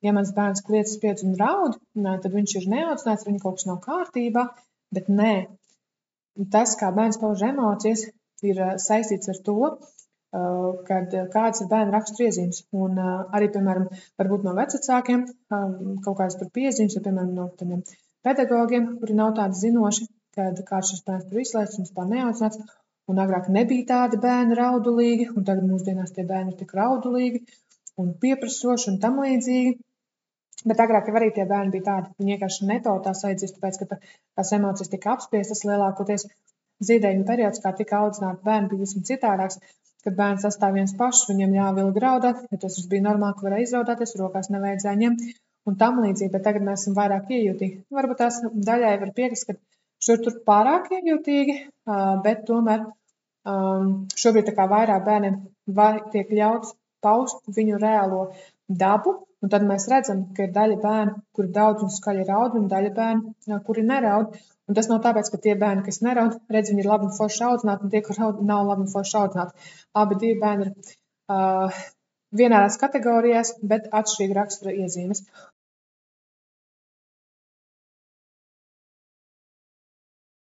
ja mans bērns kliedz, spiedz un raud, tad viņš ir neaudzināts, viņam kaut kas nav kārtībā, bet nē. Tas, kā bērns pauž emocijas, ir saistīts ar to, kad kādas ir bērna raksturiezīmes. Un arī, piemēram, varbūt no vecākiem kaut kādas tur piezīmes, vai, piemēram, no tādiem pedagogiem, kuri nav tādi zinoši, kad kāds šis bērns tur izslēgts un vispār neaudzināts. Un agrāk nebija tādi bērni raudulīgi, un tagad mūsdienās tie bērni ir tik raudulīgi un pieprasoši un tam līdzīgi. Bet agrāk jau arī tie bērni bija tādi, viņi vienkārši nepautās vajadzības, tāpēc, ka tās emocijas tika apspiestas lielākoties. Zīdaiņu periods, kā tika audzināti bērni, bija visam citādāks, kad bērns sastāv viens pašs, viņam ļāva ilgi raudāt, ja tas bija normāli, ka varēja izraudāties, rokās nevajadzēja ņemt un tam līdzīgi, bet tagad mēs esam vairāk iejūtīgi. Varbūt tās daļai var piekrist, ka šur tur pārāk iejūtīgi, bet tomēr šobrīd tā kā vairāk bērniem tiek ļauts paust viņu reālo dabu, un tad mēs redzam, ka ir daļa bērnu, kuri daudz un skaļi raud, un daļa bērnu, kuri neraud. Un tas nav tāpēc, ka tie bērni, kas neraud, redz, viņi ir labi un forši audzināti, un tie, kur raud, nav labi un forši audzināti. Abi divi bērni ir vienādās kategorijās, bet atšķirīga rakstura iezīmes.